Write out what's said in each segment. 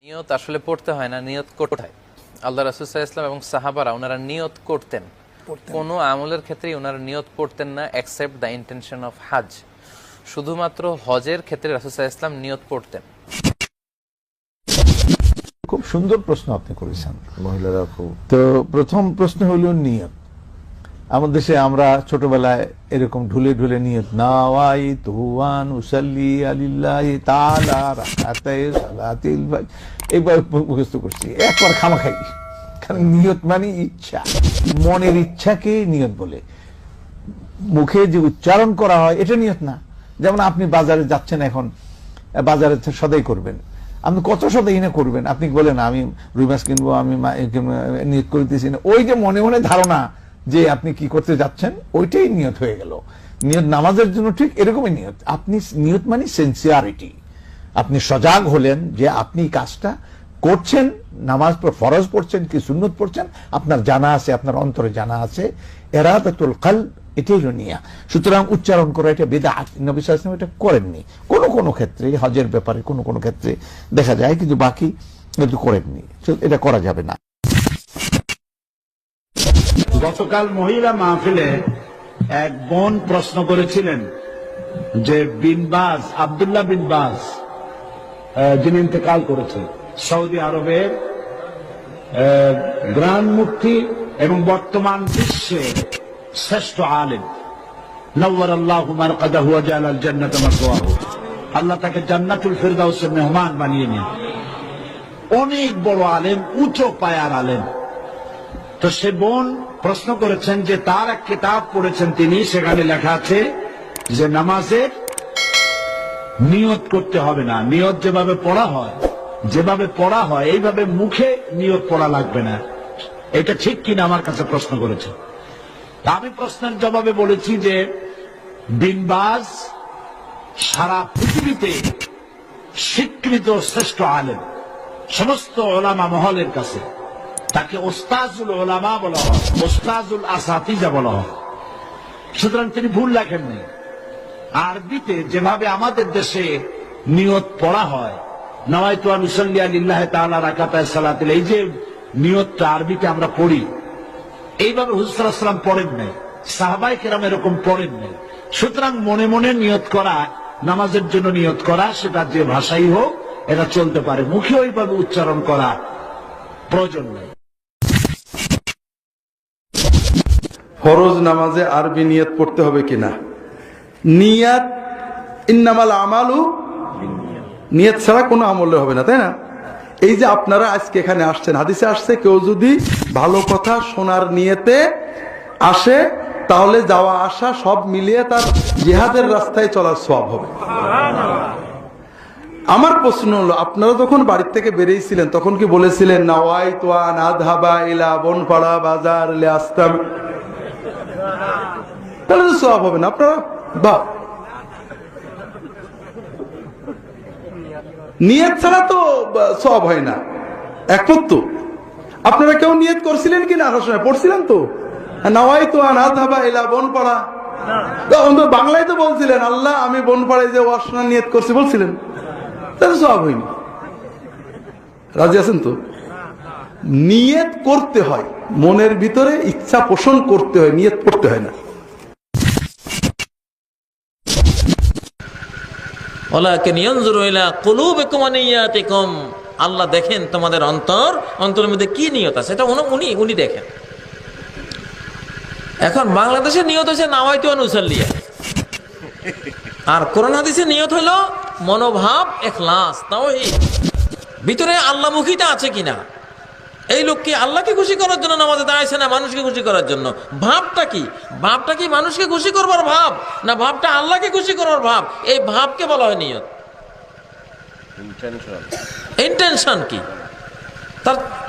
নিয়ত আসলে পড়তে হয় না, নিয়ত করতে হয়। আল্লাহ রাসূল সাল্লাল্লাহু আলাইহি ওয়াসাল্লাম এবং সাহাবারা ওনারা নিয়ত করতেন, কোনো আমলের ক্ষেত্রেই ওনারা নিয়ত করতেন না এক্সেপ্ট দ্য ইন্টেনশন অফ হাজ। শুধুমাত্র হজের ক্ষেত্রে রাসূল সাল্লাল্লাহু আলাইহি ওয়াসাল্লাম নিয়ত পড়তেন। খুব সুন্দর প্রশ্ন আপনি করেছেন মহিলারা। খুব তো প্রথম প্রশ্ন হলো নিয়ত। আমাদের দেশে আমরা ছোটবেলায় এরকম ঢুলে ঢুলে নিয়ত নাওয়াইতু আন উসাল্লি আলিল্লাহি তাআলা রাকাতায়ে সালাতিল ফাজর এইবার মুখস্থ করছি একবার খামাখাই। কারণ নিয়ত মানে ইচ্ছা, মনের ইচ্ছাকে নিয়ত বলে। মুখে যে উচ্চারণ করা হয় এটা নিয়ত না। যেমন আপনি বাজারে যাচ্ছেন, এখন বাজারে সদাই করবেন, আপনি কত সদাই না করবেন, আপনি বলেন আমি রুই মাছ কিনবো, আমি নিয়ত করিতেছি না। ওই যে মনে মনে ধারণা যে আপনি কি করতে যাচ্ছেন, ওইটাই নিয়ত হয়ে গেল। নিয়ত নামাজের জন্য ঠিক এরকমই নিয়ত। আপনি নিয়ত মানে সিনসিয়ারিটি। আপনি সজাগ হলেন যে আপনি কাজটা করছেন, নামাজ ফরজ পড়ছেন কি সুন্নত পড়ছেন, আপনার জানা আছে, আপনার অন্তরে জানা আছে। ইরাদাতুল কলব, এটাই হলো নিয়া। সুতরাং উচ্চারণ করা এটা বিদআত, নবী সাল্লাল্লাহু আলাইহি ওয়াসাল্লাম এটা করেননি। কোন কোন ক্ষেত্রে, হজের ব্যাপারে কোন কোন ক্ষেত্রে দেখা যায়, কিন্তু বাকি কিন্তু করেননি, এটা করা যাবে না। গতকাল মহিলা মাহফিলে এক বোন প্রশ্ন করেছিলেন যে আব্দুল্লাহ বিন বাজ যিনি ইন্তেকাল করেছেন, সৌদি আরবের গ্রান্ড মুফতি এবং বর্তমান বিশ্বের শ্রেষ্ঠ আলেম, নওয়ারাল্লাহু মারকাদাহু ওয়া জাআলাল জান্নাতা মাসওয়াহু, আল্লাহ তাকে জান্নাতুল ফিরদাউসের মেহমান বানিয়ে নেন। অনেক বড় আলেম, উঁচু পায়ার আলেম। তো সে বোন প্রশ্ন করেছেন যে তার এক কিতাব পড়েছেন তিনি, সেখানে লেখা আছে যে নামাজের নিয়ত করতে হবে না, নিয়ত যেভাবে পড়া হয় এইভাবে মুখে নিয়ত পড়া লাগবে না। এটা ঠিক কিনা আমার কাছে প্রশ্ন করেছে। আমি প্রশ্নের জবাবে বলেছি যে বিন বাজ সারা পৃথিবীতে স্বীকৃত শ্রেষ্ঠ আলেম, সমস্ত ওলামা মহলের কাছে তাকে ওস্তাজুল ওলামা বলা হয়, ওস্তাজুল আসাতিজা বলা হয়। সুতরাং তিনি ভুল লেখেননি। আরবিতে যেভাবে আমাদের দেশে নিয়ত পড়া হয়, নাওয়াইতু আন উসাল্লি লিল্লাহি তাআলা রাকাতায়ে সালাতিল, এই যে নিয়তটা আরবিতে আমরা পড়ি, এইভাবে হুজুর সাল্লাল্লাহু আলাইহি ওয়াসাল্লাম পড়েন নাই, সাহাবায়ে কেরাম এরকম পড়েন নাই। সুতরাং মনে মনে নিয়ত করা, নামাজের জন্য নিয়ত করা, সেটা যে ভাষাই হোক এটা চলতে পারে, মুখে ওইভাবে উচ্চারণ করা প্রয়োজন নেই। ফরজ নামাজে আরবি নিয়ত পড়তে হবে কিনা? নিয়াত ইন্নামাল আমালু, নিয়ত ছাড়া কোনো আমলে হবে না, তাই না? এই যে আপনারা আজকে এখানে আসছেন, হাদিসে আসছে কেউ যদি ভালো কথা শোনার নিয়তে আসে তাহলে যাওয়া আসা সব মিলিয়ে তার জিহাদের রাস্তায় চলার সওয়াব হবে। আমার প্রশ্ন হলো, আপনারা যখন বাড়ির থেকে বেরিয়েছিলেন তখন কি বলেছিলেন নাওয়াইতু আন আযহাবা ইলা বনপাড়া বাজার লিআস্তাম? তাহলে তো সওয়াব হবে না। আপনারা নিয়ত ছাড়া তো সওয়াব হয় না। একমত তো? আপনারা কেউ নিয়ত করছিলেন কিনা? আসার সময় পড়ছিলেন তো নাওয়াইতু আন আযহাবা ইলা বনপাড়া, বাংলায় তো বলছিলেন আল্লাহ আমি বনপাড়ায় যে ওয়াজ শোনার নিয়ত করছি বলছিলেন, তাহলে সওয়াব হয়নি। রাজি আছেন তো? নিয়ত করতে হয়, মনের ভিতরে ইচ্ছা পোষণ করতে হয়, নিয়ত করতে হয় না। ওয়ালাকিন ইয়ানজুরু ইলা কুলুবিকুম ওয়া নিয়াতিকুম, আল্লাহ দেখেন তোমাদের অন্তরের মধ্যে কি নিয়ত আছে, এটা উনি দেখেন। এখন বাংলাদেশের নিয়ত হচ্ছে নাওয়াইতু আন উসাল্লি, আর কোরআন হাদিসের নিয়ত হলো মনোভাব, ইখলাস, তাওহীদ। ভিতরে আল্লাহমুখিতা আছে কিনা, এই লোক কি আল্লাহকে খুশি করার জন্য নামাজে দাঁড়াইছে না মানুষকে খুশি করার জন্য? ভাবটা কি মানুষকে খুশি করবার ভাব না ভাবটা আল্লাহকে খুশি করবার ভাব? এই ভাবকে বলা হয় নিয়ত। ইন্টেনশন কি,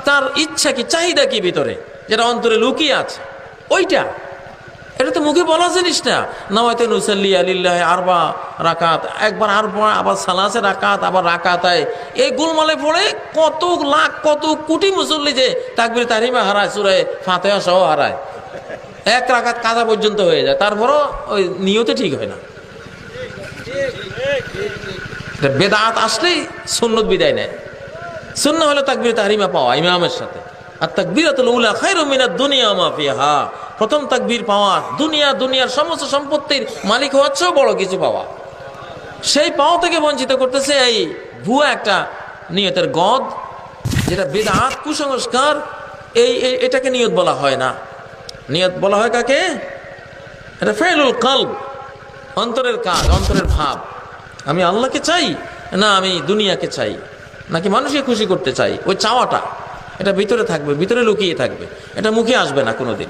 তার ইচ্ছা কি, চাহিদা কি ভিতরে, যেটা অন্তরে লুকিয়ে আছে, ওইটা। এটা তো মুখে বলা জিনিস না। নাওয়াইতু আন উসাল্লি লিল্লাহি আরবা রাকাত, একবার আরবা, আবার সালাসে রাকাত, আবার রাকাতায়, এই গোলমালে পড়ে কত লাখ কত কোটি মুসল্লি যে তাকবীর তাহরিমা হারায়, সূরা ফাতিহা সহ হারায়, এক রাকাত কাজা পর্যন্ত হয়ে যায়, তারপরও ওই নিয়তে ঠিক হয় না। বেদাত আসলেই সুন্নত বিদায় নেয়। সুন্নাহ হলো তাকবীর তাহরিমা পাওয়া ইমামের সাথে। আর তাকবীরাতুল উলা খায়রুম মিনাদ দুনিয়া ওয়া মা ফিহা, প্রথম তাকবীর পাওয়া দুনিয়ার সমস্ত সম্পত্তির মালিক হওয়ার চেয়েও বড় কিছু পাওয়া। সেই পাওয়া থেকে বঞ্চিত করতেছে এই ভুয়া একটা নিয়তের গদ, যেটা বিদআত, কুসংস্কার। এটাকে নিয়ত বলা হয় না। নিয়ত বলা হয় কাকে? এটা ফেলুল কলব, অন্তরের কাজ, অন্তরের ভাব। আমি আল্লাহকে চাই না আমি দুনিয়াকে চাই, নাকি মানুষকে খুশি করতে চাই, ওই চাওয়াটা এটা ভিতরে থাকবে, ভিতরে লুকিয়ে থাকবে, এটা মুখে আসবে না কোনোদিন।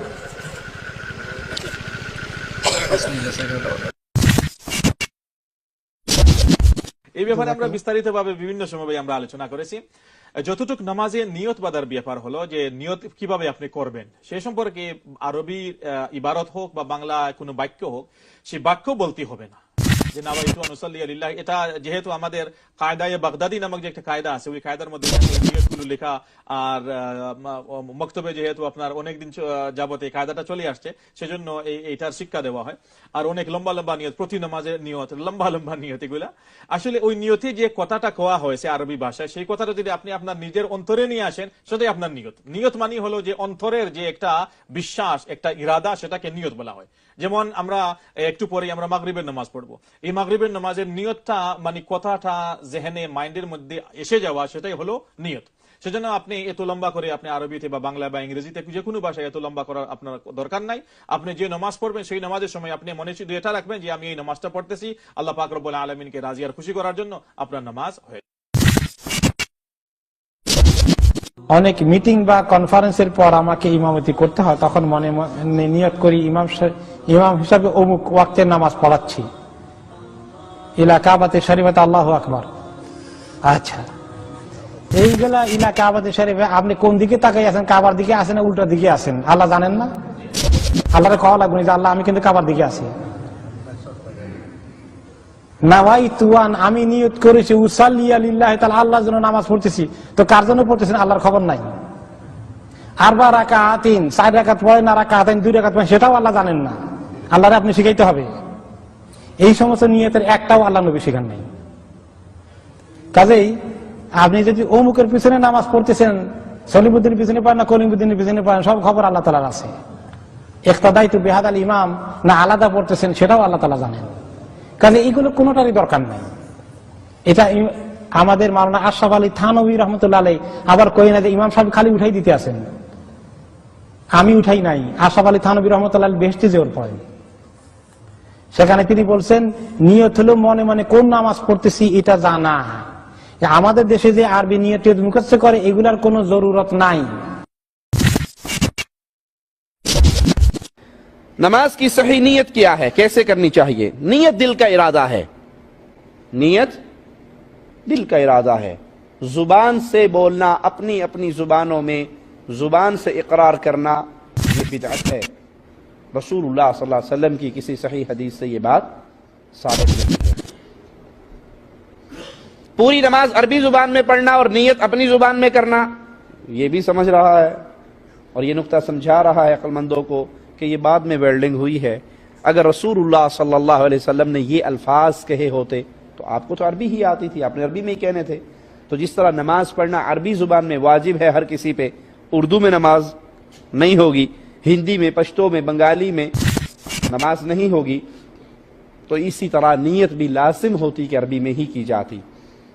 এই ব্যাপারে আমরা বিস্তারিতভাবে বিভিন্ন সময় আমরা আলোচনা করেছি। যতটুক নামাজে নিয়ত বাঁধার ব্যাপার হলো যে নিয়ত কিভাবে আপনি করবেন সে সম্পর্কে আরবি ইবারত হোক বা বাংলা কোনো বাক্য হোক, সেই বাক্য বলতে হবে না যে নাওয়াইতু আন উসাল্লি লিল্লাহ। এটা যেহেতু আমাদের কায়দায়ে বাগদাদি নামক যে একটা কায়দা আছে, ওই কায়দার মধ্যে নিয়তগুলো লেখা, আর মক্তবে যেহেতু আপনার অনেকদিন যাবত এই কায়দাটা চলে আসছে, সেজন্য এইটার শিক্ষা দেওয়া হয়। আর অনেক লম্বা লম্বা নিয়ত, প্রতি নামাজের নিয়ত, লম্বা লম্বা নিয়ত, এগুলা আসলে ওই নিয়তে যে কথাটা কোয়া হয়েছে আরবি ভাষায়, সেই কথাটা যদি আপনি আপনার নিজের অন্তরে নিয়ে আসেন, সেটাই আপনার নিয়ত। নিয়ত মানে হলো যে অন্তরের যে একটা বিশ্বাস, একটা ইরাদা, সেটাকে নিয়ত বলা হয়। যেমন আমরা একটু পরে আমরা মাগরিবের নামাজ পড়বো, এই মাগরিবের নামাজের নিয়তটা মানে কথাটা জেহেনে, মাইন্ডের মধ্যে এসে যাওয়া, সেটাই হলো নিয়ত। সেজন্য আপনি এত লম্বা করে আপনি আরবিতে বা বাংলা বা ইংরেজিতে যে কোনো ভাষায় এত লম্বা করার আপনার দরকার নাই। আপনি যে নামাজ পড়বেন সেই নামাজের সময় আপনি মনে শুধু এটা রাখবেন যে আমি এই নামাজটা পড়তেছি আল্লাহ পাক রব্বুল আলামিনকে রাজি আর খুশি করার জন্য, আপনার নামাজ হয়ে। অনেক মিটিং বা কনফারেন্সের পর আমাকে ইমামতি করতে হয়, তখন মনে মনে নিয়ত করি ইমাম হিসাবে অমুক ওয়াক্তের নামাজ পড়াচ্ছি, ইলা কাবাতে শরীফাতে আল্লাহু আকবার। আচ্ছা, এইগুলা ইলা কাবাতে শরীফে আপনি কোন দিকে তাকাই আছেন? কাবার দিকে আছেন না উল্টা দিকে আছেন? আল্লাহ জানেন না? আল্লাহরে কওয়া লাগবে যে আল্লাহ আমি কিন্তু কাবার দিকে আছি। নাওয়াইতু আন, আমি নিয়ত করেছি উসাল্লি লিল্লাহি তাআলা, আল্লাহর জন্য নামাজ পড়তেছি। তো কার জন্য পড়তেছেন আল্লাহর খবর নাই। আরবা রাকাতিন, 4 রাকাত পড়েন না রাকাতাইন 2 রাকাত পড়েন, সেটাও আল্লাহ জানেন না। আল্লাহরে আপনি শিখাইতে হবে। এই সমস্ত নিয়তের একটাও আল্লাহ নবী শিখান নাই। কাজেই আপনি যদি অমুকের পিছনে নামাজ পড়তেছেন, সলিমুদ্দিনের পিছনে পড়েন না কলিমুদ্দিনের পিছনে পড়েন, সব খবর আল্লাহ তাআলার আছে। ইক্তাদাইতু বিহাদাল ইমাম না আলাদা পড়তেছেন, সেটাও আল্লাহ তাআলা জানেন। কাজে এইগুলো কোনোটারই দরকার নাই। এটা আমাদের মাওলানা আশরাফ আলী থানভী রহমতুল্লাহ আলাইহি আবার কই না যে ইমাম সাহেব খালি উঠাই দিতে আছেন, আমি উঠাই নাই। আশরাফ আলী থানভী রহমতুল্লাহ আলাইহি বেহেশতে জোর পড়েন, সেখানে তিনি বলছেন নিয়ত হলো মনে মনে কোন নামাজ পড়তেছি এটা জানা। আমাদের দেশে যে আরবি নিয়ত মুখস্থ করে, এগুলার কোনো জরুরত নাই। नमाज की सही नीयत क्या है, कैसे करनी चाहिए? नीयत दिल का इरादा है, नीयत दिल का इरादा है। जुबान से बोलना, अपनी अपनी जुबानों में जुबान से इकरार करना, ये बिदअत है। रसूलुल्लाह सल्लल्लाहु अलैहि वसल्लम की किसी सही हदीस से ये बात साबित नहीं है। पूरी नमाज अरबी जुबान में पढ़ना और नीयत अपनी जुबान में करना, ये भी समझ रहा है और ये नुक्ता समझा रहा है अक्लमंदों को कि ये बाद में वेल्डिंग हुई है। अगर रसूलुल्लाह सल्लल्लाहु अलैहि वसल्लम ने ये अल्फाज कहे होते तो आपको तो अरबी ही आती थी, आपने अरबी में ही कहने थे। तो जिस तरह नमाज पढ़ना अरबी जुबान में वाजिब है हर किसी पे, उर्दू में नमाज नहीं होगी, हिंदी में, पश्तो में, बंगाली में नमाज नहीं होगी, तो इसी तरह नीयत भी लाजिम होती कि अरबी में ही की जाती।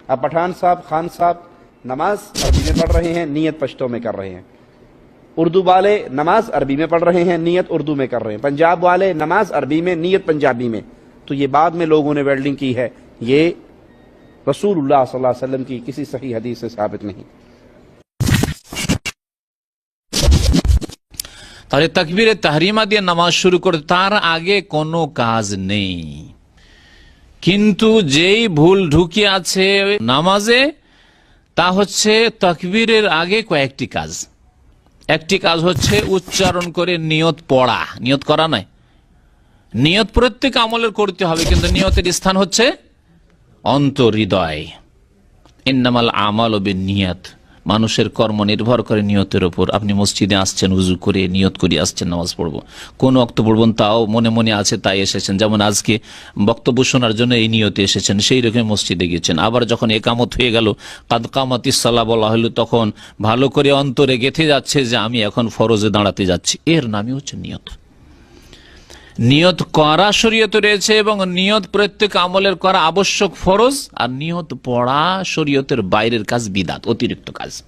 अब पठान साहब, खान साहब नमाज अरबी में पढ़ रहे हैं, नीयत पश्तो में कर रहे हैं। उर्दू वाले नमाज अरबी में पढ़ रहे हैं, नीयत उर्दू में कर रहे हैं। पंजाब वाले नमाज अरबी में, नीयत पंजाबी में। तो ये बाद में लोगों ने वेल्डिंग की है, ये रसूलुल्लाह सल्लल्लाहु अलैहि वसल्लम की किसी सही हदीस से साबित नहीं। তাহলে তাকবীরে তাহরিমা দিয়ে নামাজ শুরু করে তার আগে কোনো কাজ নেই। কিন্তু যেই ভুল ঢুকে আছে নামাজে, তা হচ্ছে তাকবীরের আগে কয়েকটি কাজ। একটি কাজ হচ্ছে উচ্চারণ করে নিয়ত পড়া, নিয়ত করা নয়। নিয়ত প্রত্যেক আমলের করতে হবে, কিন্তু নিয়তের স্থান হচ্ছে অন্তর, হৃদয়। ইন্নামাল আমালু বিন্নিয়াত, মানুষের কর্ম নির্ভর করে নিয়তের উপর। আপনি মসজিদে আসছেন, উজু করে নিয়ত করে আসছেন নামাজ পড়বো, কোন ওয়াক্ত পড়বেন তাও মনে মনে আছে তাই এসেছেন। যেমন আজকে বক্তব্য শোনার জন্য এই নিয়তে এসেছেন, সেই রকম মসজিদে গেছেন। আবার যখন একামত হয়ে গেল, কাদ কামাতিস সালাহ বলা হলো, তখন ভালো করে অন্তরে গেঁথে যাচ্ছে যে আমি এখন ফরজে দাঁড়াতে যাচ্ছি। এর নামই হচ্ছে নিয়ত। নিয়ত করা শরীয়তে রয়েছে এবং নিয়ত প্রত্যেক আমলের করা আবশ্যক ফরজ, আর নিয়ত পড়া শরীয়তের বাইরের কাজ, বিদাত, অতিরিক্ত কাজ।